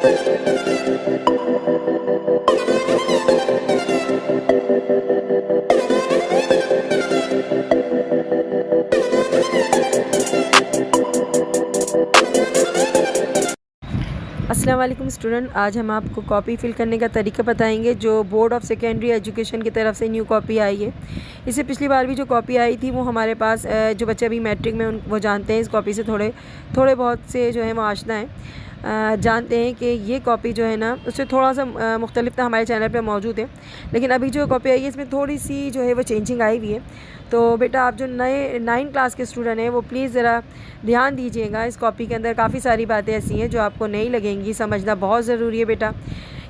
अस्सलाम वालेकुम स्टूडेंट, आज हम आपको कॉपी फिल करने का तरीका बताएंगे जो बोर्ड ऑफ सेकेंडरी एजुकेशन की तरफ से न्यू कॉपी आई है। इससे पिछली बार भी जो कॉपी आई थी वो हमारे पास जो बच्चे अभी मैट्रिक में वो जानते हैं, इस कॉपी से थोड़े बहुत से जो है वो आशना है, जानते हैं कि ये कॉपी जो है ना उससे थोड़ा सा मुख्तलिफ था, हमारे चैनल पे मौजूद है। लेकिन अभी जो कॉपी आई है इसमें थोड़ी सी जो है वो चेंजिंग आई हुई है। तो बेटा आप जो नए 9 क्लास के स्टूडेंट हैं वो प्लीज़ ज़रा ध्यान दीजिएगा। इस कॉपी के अंदर काफ़ी सारी बातें ऐसी हैं जो आपको नहीं लगेंगी, समझना बहुत ज़रूरी है बेटा।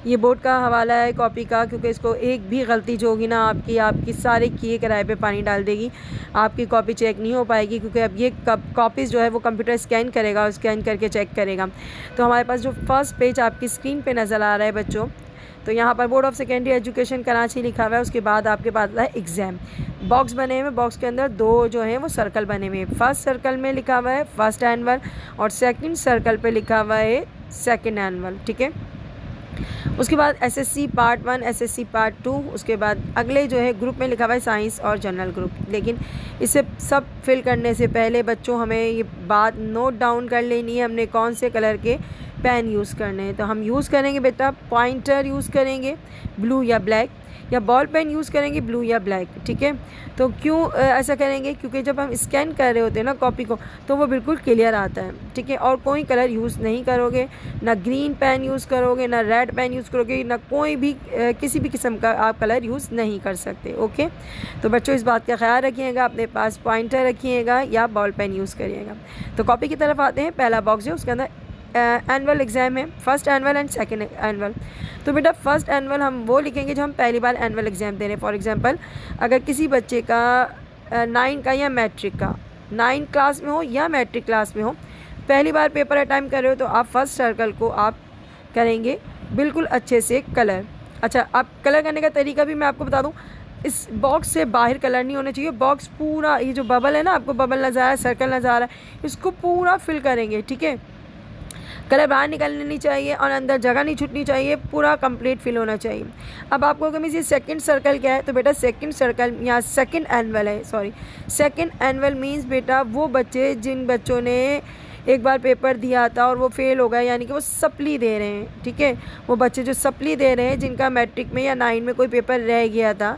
ये बोर्ड का हवाला है कॉपी का, क्योंकि इसको एक भी गलती जो होगी ना आपकी सारे किए किराए पे पानी डाल देगी, आपकी कॉपी चेक नहीं हो पाएगी। क्योंकि अब ये कॉपीज़ जो है वो कंप्यूटर स्कैन करेगा और स्कैन करके चेक करेगा। तो हमारे पास जो फर्स्ट पेज आपकी स्क्रीन पे नज़र आ रहा है बच्चों, तो यहाँ पर board of secondary education Karachi लिखा हुआ है। उसके बाद आपके पास है एग्ज़ाम, बॉक्स बने हुए, बॉक्स के अंदर 2 जो हैं वो सर्कल बने हुए हैं। फर्स्ट सर्कल में लिखा हुआ है फर्स्ट एनुअल और सेकंड सर्कल पे लिखा हुआ है सेकंड एनुअल, ठीक है। उसके बाद एसएससी पार्ट 1, एसएससी पार्ट 2, उसके बाद अगले जो है ग्रुप में लिखा हुआ है साइंस और जनरल ग्रुप। लेकिन इसे सब फिल करने से पहले बच्चों हमें ये बात नोट डाउन कर लेनी है, हमने कौन से कलर के पेन यूज़ करने हैं। तो हम यूज़ करेंगे बेटा पॉइंटर यूज़ करेंगे ब्लू या ब्लैक, या बॉल पेन यूज़ करेंगे ब्लू या ब्लैक, ठीक है। तो क्यों ऐसा करेंगे, क्योंकि जब हम स्कैन कर रहे होते हैं ना कॉपी को तो वो बिल्कुल क्लियर आता है, ठीक है। और कोई कलर यूज़ नहीं करोगे, ना ग्रीन पेन यूज़ करोगे, ना रेड पेन यूज़ करोगे, ना कोई भी किसी भी किस्म का आप कलर यूज़ नहीं कर सकते, ओके। तो बच्चों इस बात का ख्याल रखिएगा, अपने पास पॉइंटर रखिएगा या बॉल पेन यूज़ करिएगा। तो कॉपी की तरफ आते हैं। पहला बॉक्स है उसके अंदर एनुअल एग्ज़ाम है, first annual and second annual. तो बेटा फर्स्ट एनुअल हम वो लिखेंगे जो हम पहली बार एनुअल एग्ज़ाम दे रहे हैं। फॉर एग्जांपल अगर किसी बच्चे का 9 का या मैट्रिक का 9 क्लास में हो या मैट्रिक क्लास में हो, पहली बार पेपर अटैम्प्ट कर रहे हो, तो आप फर्स्ट सर्कल को आप करेंगे बिल्कुल अच्छे से कलर। अच्छा, अब कलर करने का तरीका भी मैं आपको बता दूँ। इस बॉक्स से बाहर कलर नहीं होना चाहिए, बॉक्स पूरा, ये जो बबल है ना, आपको बबल नज़र आ रहा है, सर्कल नज़र आ रहा है, इसको पूरा फिल करेंगे, ठीक है। कलर बाहर निकलनी नहीं चाहिए और अंदर जगह नहीं छूटनी चाहिए, पूरा कंप्लीट फिल होना चाहिए। अब आपको कभी ये सेकंड सर्कल क्या है, तो बेटा सेकंड सर्कल यहाँ सेकंड एनुअल है, सॉरी सेकंड एनुअल मींस बेटा वो बच्चे जिन बच्चों ने एक बार पेपर दिया था और वो फेल हो गए, यानी कि वो सप्ली दे रहे हैं, ठीक है। वो बच्चे जो सप्ली दे रहे हैं जिनका मैट्रिक में या 9 में कोई पेपर रह गया था।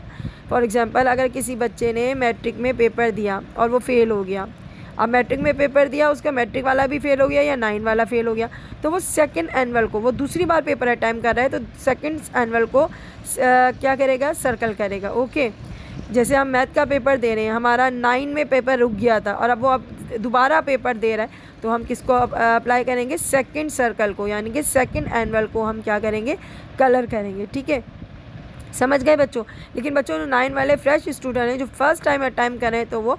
फॉर एग्ज़ाम्पल अगर किसी बच्चे ने मैट्रिक में पेपर दिया और वो फेल हो गया, अब मैट्रिक में पेपर दिया, उसका मैट्रिक वाला भी फेल हो गया या 9 वाला फेल हो गया, तो वो सेकंड एनुअल को, वो दूसरी बार पेपर अटैम्प्ट कर रहा है, तो सेकंड एनुअल को क्या करेगा, सर्कल करेगा, ओके। जैसे हम मैथ का पेपर दे रहे हैं, हमारा 9 में पेपर रुक गया था और अब वो दोबारा पेपर दे रहा है, तो हम किसको अप्लाई करेंगे, सेकंड सर्कल को, यानी कि सेकंड एनुअल को हम क्या करेंगे, कलर करेंगे, ठीक है। समझ गए बच्चों। लेकिन बच्चों जो 9 वाले फ्रेश स्टूडेंट हैं जो फर्स्ट टाइम अटैम्प्ट कर रहे हैं, तो वो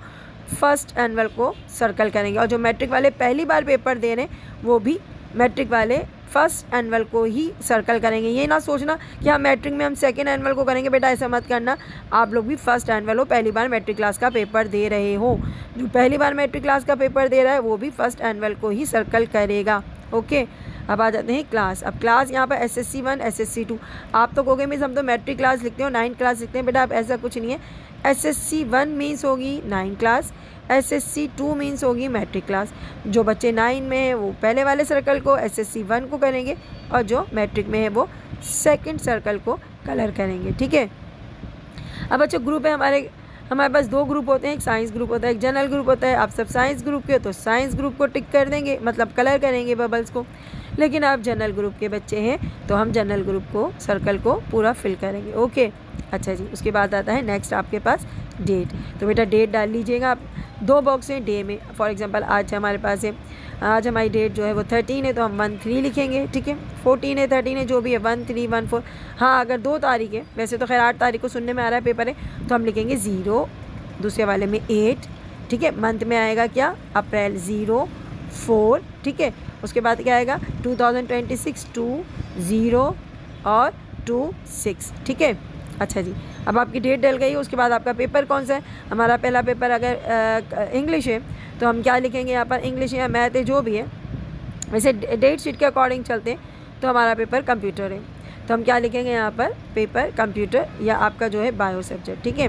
फर्स्ट एनुअल को सर्कल करेंगे। और जो मैट्रिक वाले पहली बार पेपर दे रहे हैं वो भी मैट्रिक वाले फर्स्ट एनुअल को ही सर्कल करेंगे। ये ना सोचना कि हाँ मैट्रिक में हम सेकंड एनुअल को करेंगे, बेटा ऐसा मत करना। आप लोग भी फर्स्ट एनुअल हो, पहली बार मैट्रिक क्लास का पेपर दे रहे हो। जो पहली बार मैट्रिक क्लास का पेपर दे रहा है वो भी फर्स्ट एनुअल को ही सर्कल करेगा, ओके। अब आ जाते हैं क्लास। अब क्लास यहाँ पर SSC 1 SSC 2। आप तो कहोगे मिस हम तो मैट्रिक क्लास लिखते हो, 9 क्लास लिखते हैं, बेटा आप ऐसा कुछ नहीं है। SSC 1 मीन्स होगी 9 क्लास, SSC 2 मीन्स होगी मैट्रिक क्लास। जो बच्चे 9 में हैं वो पहले वाले सर्कल को SSC 1 को करेंगे और जो मैट्रिक में है वो सेकंड सर्कल को कलर करेंगे, ठीक है। अब अच्छा ग्रुप है हमारे पास 2 ग्रुप होते हैं, एक साइंस ग्रुप होता है, एक जनरल ग्रुप होता है। आप सब साइंस ग्रुप के हो तो साइंस ग्रुप को टिक कर देंगे, मतलब कलर करेंगे बबल्स को। लेकिन आप जनरल ग्रुप के बच्चे हैं तो हम जनरल ग्रुप को सर्कल को पूरा फिल करेंगे, ओके। अच्छा जी, उसके बाद आता है नेक्स्ट आपके पास डेट। तो बेटा डेट डाल लीजिएगा आप। 2 बॉक्स हैं डे में। फॉर एग्जांपल आज हमारे पास है, आज हमारी डेट जो है वो 13 है तो हम 1-3 लिखेंगे, ठीक है। 14 है, 13 है, जो भी है 1-3-1-4। हाँ अगर 2 तारीख है, वैसे तो खैर 8 तारीख को सुनने में आ रहा है पेपर है, तो हम लिखेंगे 0, दूसरे वाले में 8, ठीक है। मंथ में आएगा क्या, अप्रैल 04, ठीक है। उसके बाद क्या आएगा 2026 2 0 और 2 6, ठीक है। अच्छा जी, अब आपकी डेट डल गई। उसके बाद आपका पेपर कौन सा है, हमारा पहला पेपर अगर इंग्लिश है तो हम क्या लिखेंगे यहाँ पर, इंग्लिश या मैथ है जो भी है, वैसे डेट शीट के अकॉर्डिंग चलते हैं। तो हमारा पेपर कंप्यूटर है, तो हम क्या लिखेंगे यहाँ पर, पेपर कंप्यूटर या आपका जो है बायो सब्जेक्ट, ठीक है।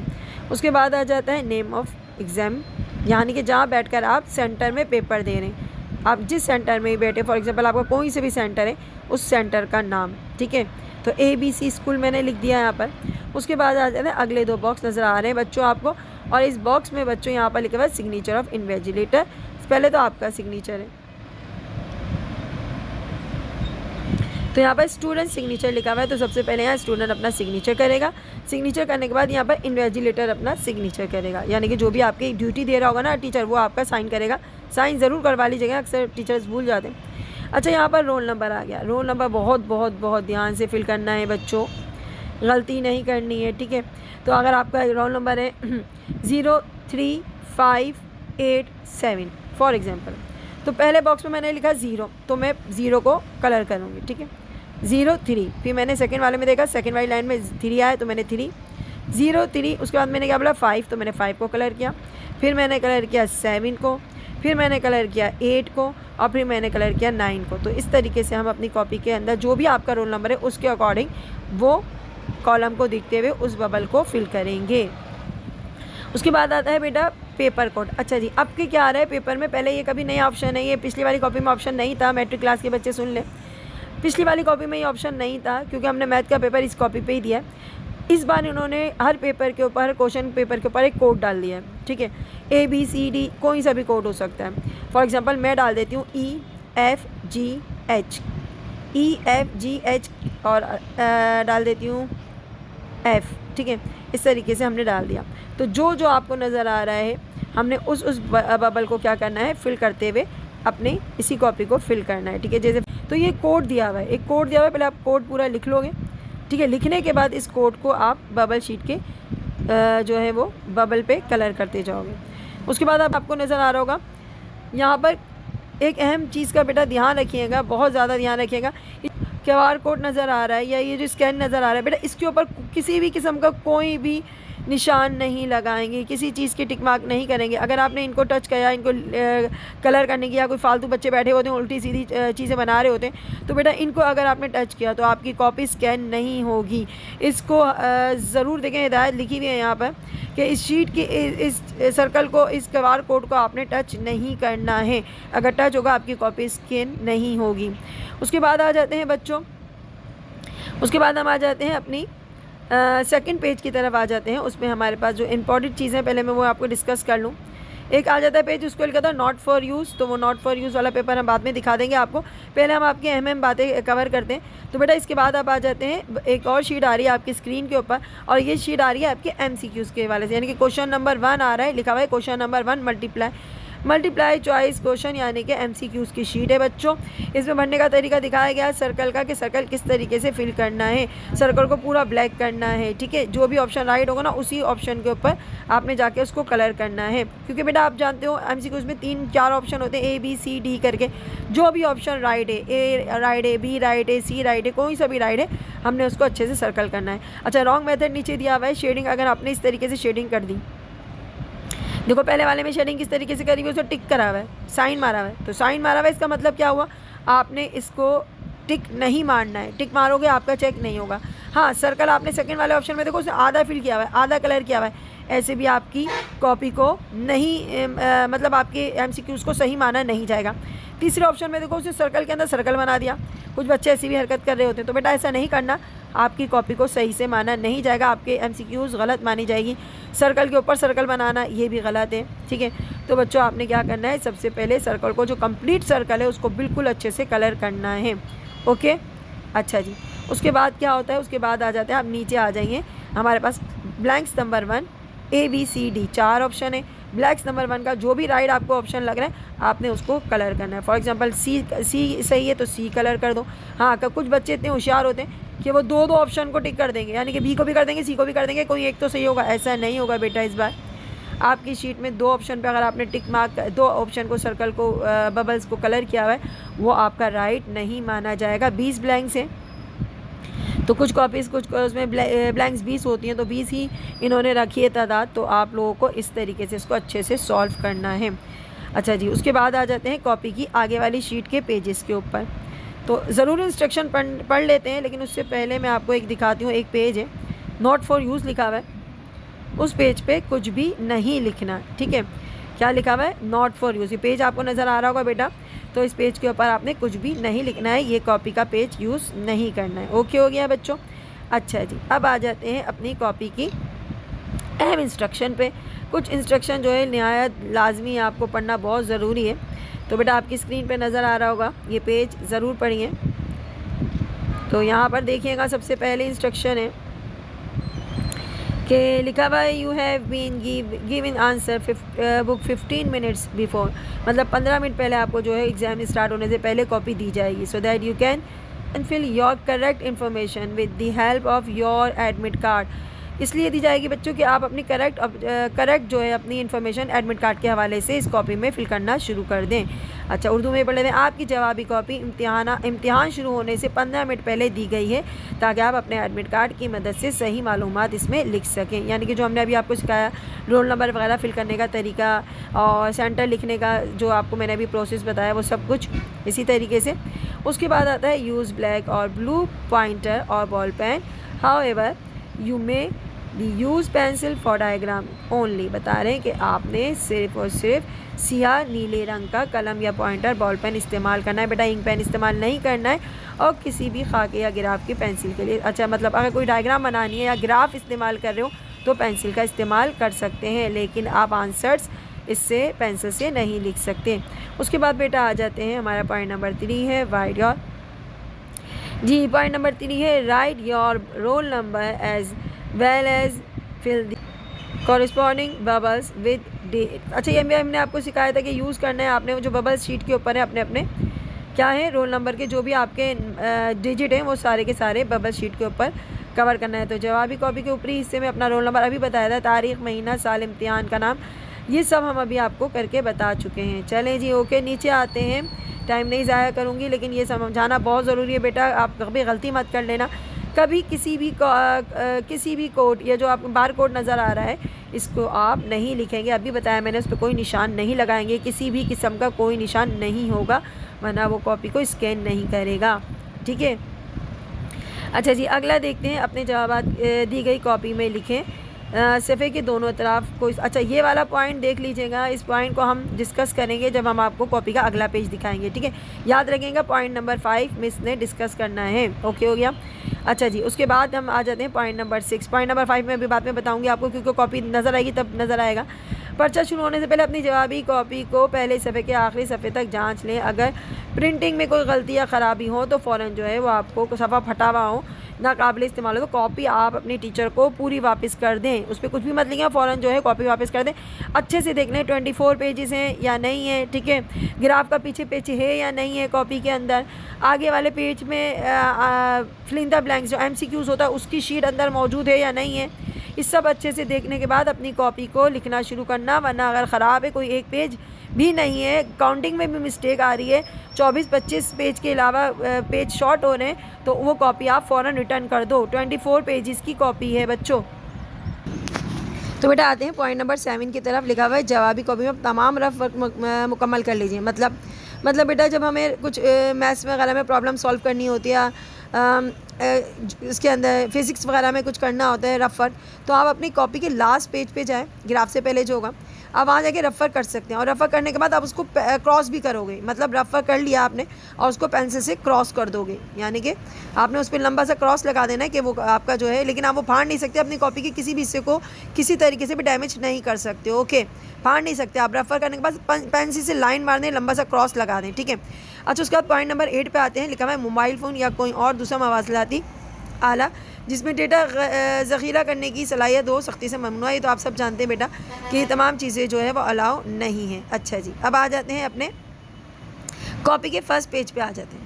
उसके बाद आ जाता है नेम ऑफ एग्ज़ाम, यानी कि जहाँ बैठकर आप सेंटर में पेपर दे रहे हैं, आप जिस सेंटर में बैठे, फॉर एग्जांपल आपका कोई से भी सेंटर है, उस सेंटर का नाम, ठीक है। तो ABC स्कूल मैंने लिख दिया यहाँ पर। उसके बाद आ जाते हैं अगले 2 बॉक्स नज़र आ रहे हैं बच्चों आपको, और इस बॉक्स में बच्चों यहाँ पर लिखा हुआ है सिग्नेचर ऑफ इन्विजिलेटर। पहले तो आपका सिग्नेचर है, तो यहाँ पर स्टूडेंट सिग्नेचर लिखा हुआ है, तो सबसे पहले यहाँ स्टूडेंट अपना सिग्नेचर करेगा। सिग्नेचर करने के बाद यहाँ पर इन्विजिलेटर अपना सिग्नेचर करेगा, यानी कि जो भी आपकी ड्यूटी दे रहा होगा ना टीचर, वो आपका साइन करेगा। साइन ज़रूर करवा लीजिएगा, अक्सर टीचर्स भूल जाते हैं। अच्छा, यहाँ पर रोल नंबर आ गया। रोल नंबर बहुत बहुत बहुत ध्यान से फिल करना है बच्चों, गलती नहीं करनी है, ठीक है। तो अगर आपका रोल नंबर है 03587 फॉर एग्ज़ाम्पल, तो पहले बॉक्स में मैंने लिखा 0, तो मैं 0 को कलर करूँगी, ठीक है। 03, फिर मैंने सेकंड वाले में देखा, सेकंड वाली लाइन में 3 आया, तो मैंने 3, 03। उसके बाद मैंने क्या बोला 5, तो मैंने 5 को कलर किया। फिर मैंने कलर किया 7 को, फिर मैंने कलर किया 8 को, और फिर मैंने कलर किया 9 को। तो इस तरीके से हम अपनी कॉपी के अंदर जो भी आपका रोल नंबर है उसके अकॉर्डिंग वो कॉलम को देखते हुए उस बबल को फिल करेंगे। उसके बाद आता है बेटा पेपर कोड। अच्छा जी, अब के क्या आ रहा है पेपर में, पहले ये कभी नया ऑप्शन है, ये पिछली वाली कॉपी में ऑप्शन नहीं था। मैट्रिक क्लास के बच्चे सुन लें, पिछली वाली कॉपी में ये ऑप्शन नहीं था क्योंकि हमने मैथ का पेपर इस कॉपी पे ही दिया है। इस बार इन्होंने हर पेपर के ऊपर, हर क्वेश्चन पेपर के ऊपर एक कोड डाल दिया है, ठीक है। ABCD कोई सा भी कोड हो सकता है। फॉर एग्जांपल मैं डाल देती हूँ EFGH, EFGH, और डाल देती हूँ F, ठीक है। इस तरीके से हमने डाल दिया। तो जो आपको नज़र आ रहा है, हमने उस बबल को क्या करना है, फिल करते हुए अपने इसी कॉपी को फिल करना है, ठीक है। जैसे तो ये कोड दिया हुआ है, एक कोड दिया हुआ है, पहले आप कोड पूरा लिख लोगे, ठीक है। लिखने के बाद इस कोड को आप बबल शीट के जो है वो बबल पे कलर करते जाओगे। उसके बाद आपको नज़र आ रहा होगा यहाँ पर एक अहम चीज़ का बेटा ध्यान रखिएगा, बहुत ज़्यादा ध्यान रखिएगा। QR कोड नज़र आ रहा है या ये जो स्कैन नज़र आ रहा है बेटा, इसके ऊपर किसी भी किस्म का कोई भी निशान नहीं लगाएंगे, किसी चीज़ की टिक मार्क नहीं करेंगे। अगर आपने इनको टच किया, इनको कलर करने की, या कोई फालतू बच्चे बैठे होते हैं उल्टी सीधी चीज़ें बना रहे होते हैं, तो बेटा इनको अगर आपने टच किया तो आपकी कॉपी स्कैन नहीं होगी। इसको ज़रूर देखें, हिदायत लिखी हुई है यहाँ पर कि इस शीट की इस सर्कल को, इस QR कोड को आपने टच नहीं करना है। अगर टच होगा आपकी कॉपी स्कैन नहीं होगी। उसके बाद आ जाते हैं बच्चों, उसके बाद हम आ जाते हैं अपनी सेकंड पेज की तरफ आ जाते हैं। उसमें हमारे पास जो इंपॉर्टेंट चीज़ें, पहले मैं वो आपको डिस्कस कर लूँ। एक आ जाता है पेज, उसको लिखा था नॉट फॉर यूज़, तो वो नॉट फॉर यूज़ वाला पेपर हम बाद में दिखा देंगे आपको। पहले हम आपकी अहम बातें कवर करते हैं। तो बेटा इसके बाद आप आ जाते हैं, एक और शीट आ रही है आपकी स्क्रीन के ऊपर, और ये शीट आ रही है आपके MCQs के हवाले से, यानी कि क्वेश्चन नंबर 1 आ रहा है, लिखा हुआ है question number 1 multiply choice question, यानी कि MCQs की शीट है बच्चों। इसमें भरने का तरीका दिखाया गया है सर्कल का, कि सर्कल किस तरीके से फिल करना है। सर्कल को पूरा ब्लैक करना है, ठीक है। जो भी ऑप्शन राइट होगा ना, उसी ऑप्शन के ऊपर आपने जाके उसको कलर करना है, क्योंकि बेटा आप जानते हो MCQs में 3-4 ऑप्शन होते हैं, ABCD करके। जो भी ऑप्शन राइट है, A राइट है, B राइट है, C राइट है, कोई सा भी राइट है, हमने उसको अच्छे से सर्कल करना है। अच्छा, रॉन्ग मेथड नीचे दिया हुआ है शेडिंग। अगर आपने इस तरीके से शेडिंग कर दी, देखो पहले वाले में शेडिंग किस तरीके से करी हुई, उसको टिक करा हुआ है, साइन मारा हुआ है। तो साइन मारा हुआ है, इसका मतलब क्या हुआ, आपने इसको टिक नहीं मारना है। टिक मारोगे आपका चेक नहीं होगा। हाँ, सर्कल आपने सेकंड वाले ऑप्शन में देखो उसने आधा फिल किया हुआ है, आधा कलर किया हुआ है, ऐसे भी आपकी कॉपी को नहीं मतलब आपके MCQs को सही माना नहीं जाएगा। तीसरे ऑप्शन में देखो उसने सर्कल के अंदर सर्कल बना दिया। कुछ बच्चे ऐसी भी हरकत कर रहे होते हैं, तो बेटा ऐसा नहीं करना, आपकी कॉपी को सही से माना नहीं जाएगा, आपके MCQs गलत मानी जाएगी। सर्कल के ऊपर सर्कल बनाना ये भी गलत है, ठीक है। तो बच्चों आपने क्या करना है, सबसे पहले सर्कल को, जो कंप्लीट सर्कल है उसको बिल्कुल अच्छे से कलर करना है, ओके। अच्छा जी, उसके बाद क्या होता है, उसके बाद आ जाते हैं, आप नीचे आ जाइए, हमारे पास ब्लैंक्स नंबर 1 ABCD 4 ऑप्शन है। ब्लैंक्स नंबर 1 का जो भी राइट आपको ऑप्शन लग रहा है, आपने उसको कलर करना है। फॉर एग्जांपल सी सही है तो C कलर कर दो। हाँ, कुछ बच्चे इतने होशियार होते हैं कि वो 2 ऑप्शन को टिक कर देंगे, यानी कि B को भी कर देंगे, C को भी कर देंगे, कोई एक तो सही होगा। ऐसा नहीं होगा बेटा। इस बार आपकी शीट में 2 ऑप्शन पे अगर आपने टिक मार्क 2 ऑप्शन को, सर्कल को, बबल्स को कलर किया हुआ है, वो आपका राइट नहीं माना जाएगा। 20 ब्लैंक्स हैं, तो कुछ कॉपीज़, कुछ उसमें ब्लैंक्स 20 होती हैं, तो 20 ही इन्होंने रखी है तादाद। तो आप लोगों को इस तरीके से इसको अच्छे से सॉल्व करना है। अच्छा जी, उसके बाद आ जाते हैं कॉपी की आगे वाली शीट के पेजेस के ऊपर। तो ज़रूर इंस्ट्रक्शन पढ़ लेते हैं, लेकिन उससे पहले मैं आपको एक दिखाती हूँ। एक पेज है, नॉट फॉर यूज़ लिखा हुआ है, उस पेज पे कुछ भी नहीं लिखना, ठीक है। क्या लिखा हुआ है? Not for use. ये पेज आपको नज़र आ रहा होगा बेटा, तो इस पेज के ऊपर आपने कुछ भी नहीं लिखना है, ये कॉपी का पेज यूज़ नहीं करना है। ओके हो गया बच्चों? अच्छा जी, अब आ जाते हैं अपनी कॉपी की अहम इंस्ट्रक्शन पे। कुछ इंस्ट्रक्शन जो है नहायत लाजमी है, आपको पढ़ना बहुत ज़रूरी है। तो बेटा आपकी स्क्रीन पे नज़र आ रहा होगा, ये पेज ज़रूर पढ़िए। तो यहाँ पर देखिएगा, सबसे पहले इंस्ट्रक्शन है कि लिखा हुआ है you have been given answer book 15 minutes before, मतलब 15 मिनट पहले आपको जो है एग्ज़ाम स्टार्ट होने से पहले कॉपी दी जाएगी, so that you can fill your correct information with the help of your admit card. इसलिए दी जाएगी बच्चों कि आप अपनी करेक्ट जो है अपनी इन्फॉर्मेशन एडमिट कार्ड के हवाले से इस कॉपी में फिल करना शुरू कर दें। अच्छा, उर्दू में पढ़ लेते हैं। आपकी जवाबी कॉपी इम्तिहान शुरू होने से 15 मिनट पहले दी गई है ताकि आप अपने एडमिट कार्ड की मदद से सही मालूमात इसमें लिख सकें। यानी कि जो हमने अभी आपको सिखाया, रोल नंबर वगैरह फिल करने का तरीका और सेंटर लिखने का जो आपको मैंने अभी प्रोसेस बताया, वो सब कुछ इसी तरीके से। उसके बाद आता है यूज़ ब्लैक और ब्लू पॉइंटर और ball pen, however you may use pencil for diagram only. बता रहे हैं कि आपने सिर्फ़ और सिर्फ सियाह नीले रंग का कलम या पॉइंटर बॉल पेन इस्तेमाल करना है बेटा, इंक पेन इस्तेमाल नहीं करना है, और किसी भी खाके या ग्राफ की पेंसिल के लिए। अच्छा, मतलब अगर कोई डायग्राम बनानी है या ग्राफ इस्तेमाल कर रहे हो तो पेंसिल का इस्तेमाल कर सकते हैं, लेकिन आप आंसर्स इससे पेंसिल से नहीं लिख सकते। उसके बाद बेटा आ जाते हैं, हमारा पॉइंट नंबर 3 है राइट योर, जी पॉइंट नंबर 3 है right your roll number as well as fill the corresponding bubbles with date. अच्छा, ये हमने आपको सिखाया था कि यूज़ करना है आपने जो बबल्स शीट के ऊपर है, अपने अपने क्या है रोल नंबर के जो भी आपके डिजिट हैं वो सारे के सारे बबल शीट के ऊपर कवर करना है। तो जवाबी कॉपी के ऊपरी हिस्से में अपना रोल नंबर अभी बताया था, तारीख़, महीना, साल, इम्तिहान का नाम, ये सब हम अभी आपको करके बता चुके हैं। चलें जी, ओके, नीचे आते हैं। टाइम नहीं ज़ाया करूँगी, लेकिन ये समझाना बहुत ज़रूरी है बेटा, आप कभी गलती मत कर लेना। कभी किसी भी कोड या जो आप बार कोड नज़र आ रहा है इसको आप नहीं लिखेंगे, अभी बताया मैंने, उस पर कोई निशान नहीं लगाएंगे, किसी भी किस्म का कोई निशान नहीं होगा, वरना वो कॉपी को स्कैन नहीं करेगा, ठीक है। अच्छा जी, अगला देखते हैं, अपने जवाबात दी गई कॉपी में लिखें सफ़े के दोनों तरफ कोई। अच्छा, ये वाला पॉइंट देख लीजिएगा, इस पॉइंट को हम डिस्कस करेंगे जब हम आपको कॉपी का अगला पेज दिखाएंगे, ठीक है। याद रखिएगा, पॉइंट नंबर 5 मिस ने डिस्कस करना है, ओके हो गया। अच्छा जी, उसके बाद हम आ जाते हैं पॉइंट नंबर 6। पॉइंट नंबर 5 में अभी बाद में बताऊंगी आपको, क्योंकि कॉपी नज़र आएगी तब नज़र आएगा। पर्चा शुरू होने से पहले अपनी जवाबी कॉपी को पहले सफ़े के आखिरी सफ़े तक जांच लें। अगर प्रिंटिंग में कोई गलती या ख़राबी हो तो फ़ौरन जो है वो आपको सफ़ा फटा हुआ हो, नाकाबिल इस्तेमाल हो, तो कॉपी आप अपने टीचर को पूरी वापस कर दें, उस पर कुछ भी मत लिखें, फ़ौरन जो है कॉपी वापस कर दें। अच्छे से देख लें 24 पेजेस हैं या नहीं है, ठीक है। ग्राफ का पीछे पेज है या नहीं है कॉपी के अंदर, आगे वाले पेज में फिल इन द ब्लैंक्स जो MCQs होता है उसकी शीट अंदर मौजूद है या नहीं है, इस सब अच्छे से देखने के बाद अपनी कॉपी को लिखना शुरू करना। वरना अगर ख़राब है, कोई एक पेज भी नहीं है, काउंटिंग में भी मिस्टेक आ रही है, 24-25 पेज के अलावा पेज शॉर्ट हो रहे हैं, तो वो कॉपी आप फ़ौरन रिटर्न कर दो। 24 पेजेस की कॉपी है बच्चों। तो बेटा आते हैं पॉइंट नंबर 7 की तरफ। लिखा हुआ है जवाबी कॉपी में तमाम रफ वर्क मुकम्मल कर लीजिए। मतलब बेटा जब हमें कुछ मैथ्स वगैरह में प्रॉब्लम सॉल्व करनी होती है, इसके अंदर फिज़िक्स वगैरह में कुछ करना होता है रफ वर्क, तो आप अपनी कॉपी के लास्ट पेज पे जाएं, ग्राफ से पहले जो होगा आप वहाँ जाके रफ वर्क कर सकते हैं, और रफ वर्क करने के बाद आप उसको क्रॉस भी करोगे, मतलब रफ वर्क कर लिया आपने और उसको पेंसिल से क्रॉस कर दोगे, यानी कि आपने उस पर लंबा सा क्रॉस लगा देना है कि वो आपका जो है, लेकिन आप वो फाड़ नहीं सकते, अपनी कॉपी के किसी भी हिस्से को किसी तरीके से भी डैमेज नहीं कर सकते, ओके, फाड़ नहीं सकते आप। रफ वर्क करने के बाद पेंसिल से लाइन मार दें, लंबा सा क्रॉस लगा दें, ठीक है। अच्छा, उसके बाद पॉइंट नंबर 8 पे आते हैं। लिखा हुआ है मोबाइल फ़ोन या कोई और दूसरा मवासलाती आला जिसमें डेटा ज़ख़ीरा करने की सलाहियत हो सख्ती से ममनुआ है। तो आप सब जानते हैं बेटा कि ये तमाम चीज़ें जो है वो अलाउ नहीं है। अच्छा जी, अब आ जाते हैं अपने कॉपी के फर्स्ट पेज पे आ जाते हैं।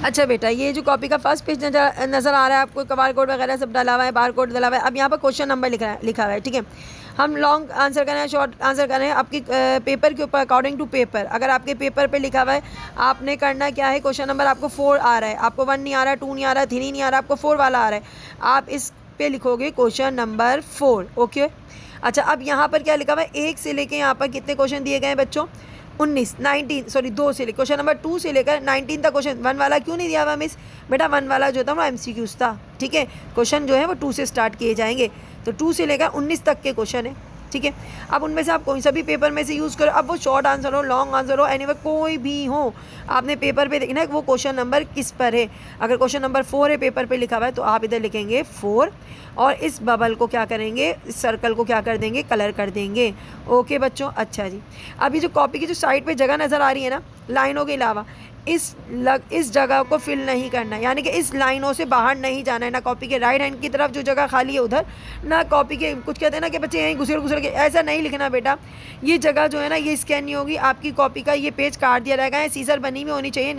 अच्छा बेटा, ये जो कॉपी का फर्स्ट पेज नज़र आ रहा है आपको, बार कोड वगैरह सब डाला हुआ है, बार कोड डाला हुआ है। अब यहाँ पर क्वेश्चन नंबर लिखा हुआ है, ठीक है। हम लॉन्ग आंसर कर रहे हैं, शॉर्ट आंसर कर रहे हैं आपकी पेपर के ऊपर, अकॉर्डिंग टू पेपर। अगर आपके पेपर पे लिखा हुआ है, आपने करना क्या है, क्वेश्चन नंबर आपको 4 आ रहा है, आपको 1 नहीं आ रहा, 2 नहीं आ रहा, 3 नहीं आ रहा, आपको 4 वाला आ रहा है, आप इस पे लिखोगे क्वेश्चन नंबर 4, ओके। अच्छा, अब यहाँ पर क्या लिखा हुआ है, 1 से लेके यहाँ पर कितने क्वेश्चन दिए गए हैं बच्चों, 2 से लेकर क्वेश्चन नंबर 2 से लेकर 19 तक क्वेश्चन 1 वाला क्यों नहीं दिया हुआ मिस? बेटा 1 वाला जो था वो MCQs था, ठीक है। क्वेश्चन जो है वो 2 से स्टार्ट किए जाएंगे, तो 2 से लेकर 19 तक के क्वेश्चन है, ठीक है। अब उनमें से आप कोई सा भी पेपर में से यूज़ करो, अब वो शॉर्ट आंसर हो, लॉन्ग आंसर हो, एनीवे कोई भी हो, आपने पेपर पे देखना है वो क्वेश्चन नंबर किस पर है। अगर क्वेश्चन नंबर 4 है पेपर पे लिखा हुआ है तो आप इधर लिखेंगे 4 और इस बबल को क्या करेंगे, इस सर्कल को क्या कर देंगे, कलर कर देंगे। ओके बच्चों, अच्छा जी। अब ये जो कॉपी की जो साइड पे जगह नज़र आ रही है ना लाइनों के अलावा, इस जगह को फिल नहीं करना है, यानी कि इस लाइनों से बाहर नहीं जाना है, ना कॉपी के राइट हैंड की तरफ जो जगह खाली है उधर, ना कॉपी के कुछ कहते हैं ना कि बच्चे यहीं घुसर के, ऐसा नहीं लिखना बेटा। ये जगह जो है ना ये स्कैन नहीं होगी, आपकी कॉपी का ये पेज काट दिया रहेगा। ये सीजर बनी हुई होनी चाहिए,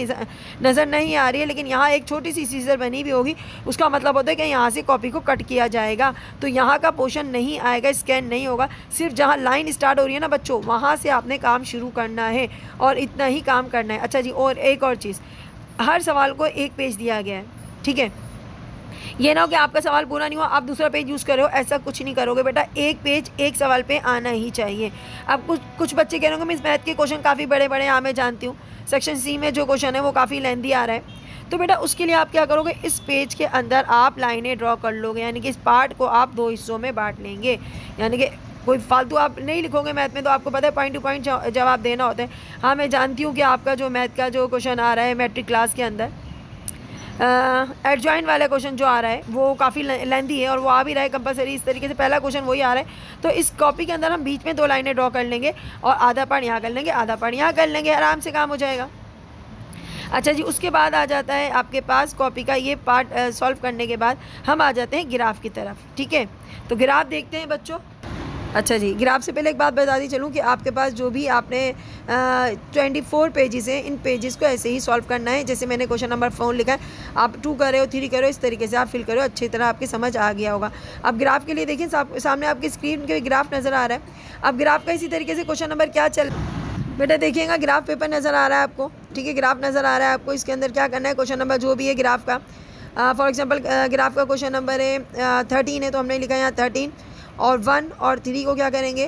नज़र नहीं आ रही है लेकिन यहाँ एक छोटी सी सीजर बनी हुई होगी, उसका मतलब होता है कि यहाँ से कॉपी को कट किया जाएगा, तो यहाँ का पोर्शन नहीं आएगा, स्कैन नहीं होगा। सिर्फ जहाँ लाइन स्टार्ट हो रही है ना बच्चों, वहाँ से आपने काम शुरू करना है और इतना ही काम करना है। अच्छा जी, और एक और चीज़, हर सवाल को एक पेज दिया गया है, ठीक है। ये ना हो कि आपका सवाल पूरा नहीं हुआ आप दूसरा पेज यूज़ कर रहे हो, ऐसा कुछ नहीं करोगे बेटा। एक पेज एक सवाल पे आना ही चाहिए। अब कुछ बच्चे कह रहे होंगे मिस मैथ के क्वेश्चन काफ़ी बड़े बड़े, हाँ मैं जानती हूँ, सेक्शन सी में जो क्वेश्चन है वो काफ़ी लेंथी आ रहा है, तो बेटा उसके लिए आप क्या करोगे, इस पेज के अंदर आप लाइनें ड्रॉ कर लोगे, यानी कि इस पार्ट को आप 2 हिस्सों में बांट लेंगे, यानी कि कोई फालतू आप नहीं लिखोगे मैथ में, तो आपको पता है पॉइंट टू पॉइंट जवाब देना होता है। हाँ मैं जानती हूँ कि आपका जो मैथ का जो क्वेश्चन आ रहा है मैट्रिक क्लास के अंदर, एडजॉइंट वाला क्वेश्चन जो आ रहा है वो काफ़ी लेंथी है और वो आ भी रहा है कंपलसरी, इस तरीके से पहला क्वेश्चन वही आ रहा है। तो इस कॉपी के अंदर हम बीच में 2 लाइनें ड्रॉ कर लेंगे और आधा पार्ट यहाँ कर लेंगे, आधा पार्ट यहाँ कर लेंगे, आराम से काम हो जाएगा। अच्छा जी, उसके बाद आ जाता है आपके पास कॉपी का ये पार्ट सॉल्व करने के बाद हम आ जाते हैं ग्राफ की तरफ, ठीक है। तो ग्राफ देखते हैं बच्चों। अच्छा जी, ग्राफ से पहले एक बात बता दी चलूँ कि आपके पास जो भी आपने 24 पेजेस हैं, इन पेजेस को ऐसे ही सॉल्व करना है जैसे मैंने क्वेश्चन नंबर 4 लिखा है, आप 2 कर रहे हो, 3 कर रहे हो, इस तरीके से आप फिल करो, अच्छी तरह आपकी समझ आ गया होगा। अब ग्राफ के लिए देखिए सामने आपकी स्क्रीन के ग्राफ नज़र आ रहा है। अब ग्राफ का इसी तरीके से क्वेश्चन नंबर क्या चल बेटा देखिएगा, ग्राफ पेपर नज़र आ रहा है आपको, ठीक है, ग्राफ नज़र आ रहा है आपको। इसके अंदर क्या करना है, क्वेश्चन नंबर जो भी है ग्राफ का, फॉर एग्जांपल ग्राफ का क्वेश्चन नंबर है 13 है, तो हमने लिखा है यहाँ 13 और 1 और 3 को क्या करेंगे,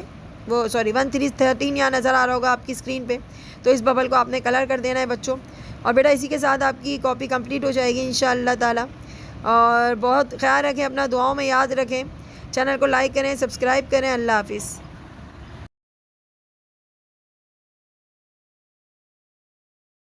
वो सॉरी 1 3 13 यहाँ नज़र आ रहा होगा आपकी स्क्रीन पे, तो इस बबल को आपने कलर कर देना है बच्चों। और बेटा इसी के साथ आपकी कॉपी कंप्लीट हो जाएगी इंशाअल्लाह ताला। और बहुत ख्याल रखें अपना, दुआओं में याद रखें, चैनल को लाइक करें, सब्सक्राइब करें। अल्लाह हाफिज़।